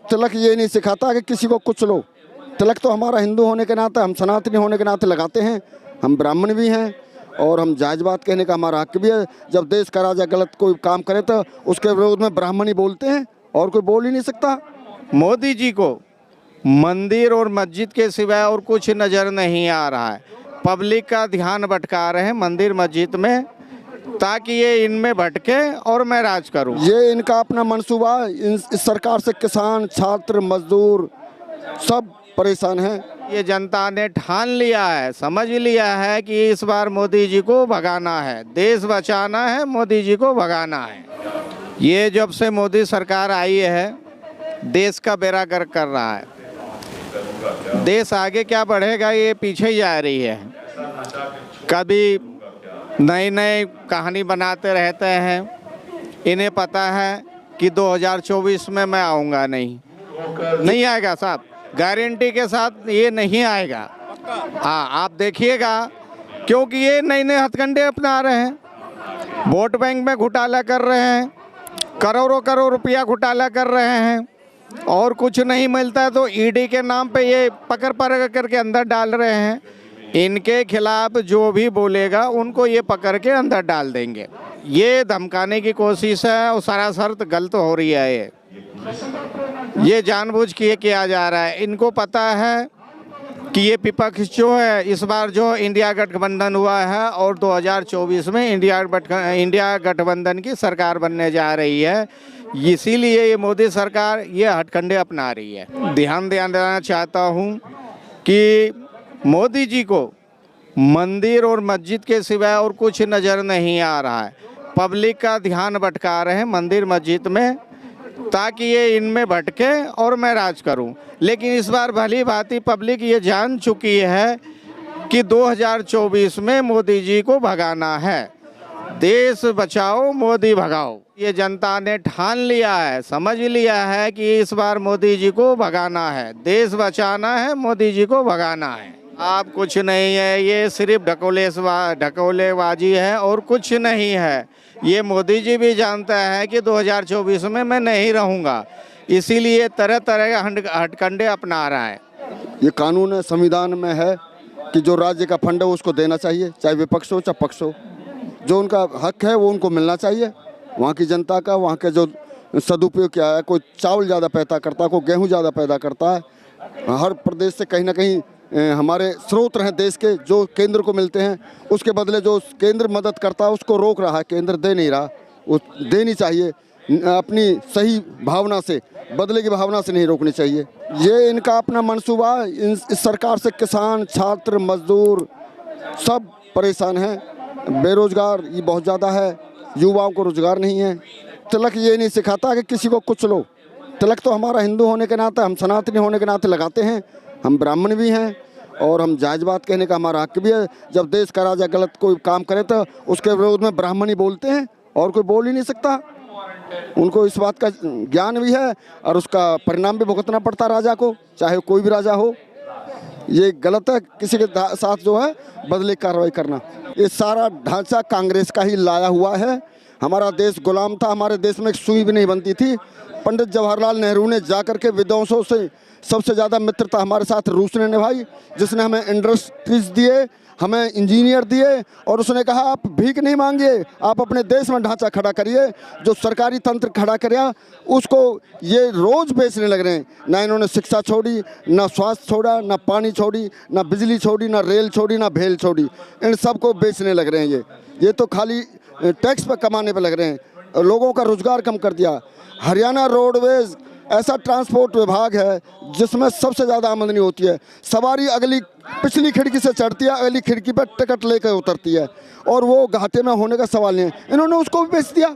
तिलक ये नहीं सिखाता कि किसी को कुछ लो। तिलक तो हमारा हिंदू होने के नाते, हम सनातनी होने के नाते लगाते हैं। हम ब्राह्मण भी हैं और हम जायज़ बात कहने का हमारा हक भी है। जब देश का राजा गलत कोई काम करे तो उसके विरोध में ब्राह्मण ही बोलते हैं और कोई बोल ही नहीं सकता। मोदी जी को मंदिर और मस्जिद के सिवाय और कुछ नज़र नहीं आ रहा है। पब्लिक का ध्यान भटका रहे हैं मंदिर मस्जिद में, ताकि ये इनमें भटके और मैं राज करूं। ये इनका अपना मंसूबा। इस सरकार से किसान, छात्र, मजदूर सब परेशान हैं। ये जनता ने ठान लिया है, समझ लिया है कि इस बार मोदी जी को भगाना है, देश बचाना है, मोदी जी को भगाना है। ये जब से मोदी सरकार आई है देश का बेड़ा गर्क कर रहा है। देश आगे क्या बढ़ेगा ये पीछे ही जा रही है। कभी नई नई कहानी बनाते रहते हैं। इन्हें पता है कि 2024 में मैं आऊँगा नहीं आएगा साहब, गारंटी के साथ ये नहीं आएगा। हाँ, आप देखिएगा, क्योंकि ये नए नए हथकंडे अपना रहे हैं। वोट बैंक में घोटाला कर रहे हैं, करोड़ों करोड़ रुपया घोटाला कर रहे हैं, और कुछ नहीं मिलता है तो ईडी के नाम पे ये पकड़ करके अंदर डाल रहे हैं। इनके खिलाफ जो भी बोलेगा उनको ये पकड़ के अंदर डाल देंगे। ये धमकाने की कोशिश है और सरासर गलत हो रही है। ये जानबूझ के किया जा रहा है। इनको पता है कि ये विपक्ष जो है, इस बार जो इंडिया गठबंधन हुआ है और 2024 में इंडिया गठबंधन की सरकार बनने जा रही है, इसीलिए ये मोदी सरकार ये हथकंडे अपना रही है। ध्यान देना चाहता हूँ कि मोदी जी को मंदिर और मस्जिद के सिवाय और कुछ नज़र नहीं आ रहा है। पब्लिक का ध्यान भटका रहे हैं मंदिर मस्जिद में, ताकि ये इनमें भटके और मैं राज करूं। लेकिन इस बार भली भांति पब्लिक ये जान चुकी है कि 2024 में मोदी जी को भगाना है। देश बचाओ, मोदी भगाओ। ये जनता ने ठान लिया है, समझ लिया है कि इस बार मोदी जी को भगाना है, देश बचाना है, मोदी जी को भगाना है। आप कुछ नहीं है, ये सिर्फ ढकोलेबाजी है और कुछ नहीं है। ये मोदी जी भी जानता है कि 2024 में मैं नहीं रहूँगा, इसीलिए तरह तरह के हथकंडे अपना रहा है। ये कानून है, संविधान में है कि जो राज्य का फंड है उसको देना चाहिए, चाहे विपक्ष हो चाहे पक्ष हो। जो उनका हक है वो उनको मिलना चाहिए। वहाँ की जनता का, वहाँ के जो सदुपयोग क्या है, कोई चावल ज़्यादा पैदा करता है, कोई गेहूँ ज़्यादा पैदा करता है। हर प्रदेश से कहीं ना कहीं हमारे स्रोत हैं देश के जो केंद्र को मिलते हैं, उसके बदले जो केंद्र मदद करता है उसको रोक रहा है, केंद्र दे नहीं रहा। वो देनी चाहिए अपनी सही भावना से, बदले की भावना से नहीं रोकनी चाहिए। ये इनका अपना मंसूबा। इस सरकार से किसान, छात्र, मजदूर सब परेशान हैं। बेरोजगार ये बहुत ज़्यादा है, युवाओं को रोजगार नहीं है। तिलक ये नहीं सिखाता कि किसी को कुछ लो। तिलक तो हमारा हिंदू होने के नाते, हम सनातनी होने के नाते लगाते हैं। हम ब्राह्मण भी हैं और हम जायज़ बात कहने का हमारा हक भी है। जब देश का राजा गलत कोई काम करे तो उसके विरोध में ब्राह्मण ही बोलते हैं और कोई बोल ही नहीं सकता। उनको इस बात का ज्ञान भी है और उसका परिणाम भी भुगतना पड़ता है राजा को, चाहे कोई भी राजा हो। ये गलत है किसी के साथ जो है बदले कार्रवाई करना। ये सारा ढांचा कांग्रेस का ही लाया हुआ है। हमारा देश गुलाम था, हमारे देश में एक सुई भी नहीं बनती थी। पंडित जवाहरलाल नेहरू ने जाकर के विद्वांसों से सबसे ज़्यादा मित्रता हमारे साथ रूस ने निभाई, जिसने हमें इंडस्ट्रीज दिए, हमें इंजीनियर दिए, और उसने कहा आप भीख नहीं मांगिए, आप अपने देश में ढांचा खड़ा करिए। जो सरकारी तंत्र खड़ा कराया उसको ये रोज़ बेचने लग रहे हैं। ना इन्होंने शिक्षा छोड़ी, ना स्वास्थ्य छोड़ा, ना पानी छोड़ी, ना बिजली छोड़ी, ना रेल छोड़ी, ना भेल छोड़ी। इन सब को बेचने लग रहे हैं। ये तो खाली टैक्स पर कमाने पर लग रहे हैं। लोगों का रोज़गार कम कर दिया। हरियाणा रोडवेज ऐसा ट्रांसपोर्ट विभाग है जिसमें सबसे ज़्यादा आमदनी होती है। सवारी पिछली खिड़की से चढ़ती है, अगली खिड़की पर टिकट लेकर उतरती है, और वो घाटे में होने का सवाल नहीं है। इन्होंने उसको भी बेच दिया।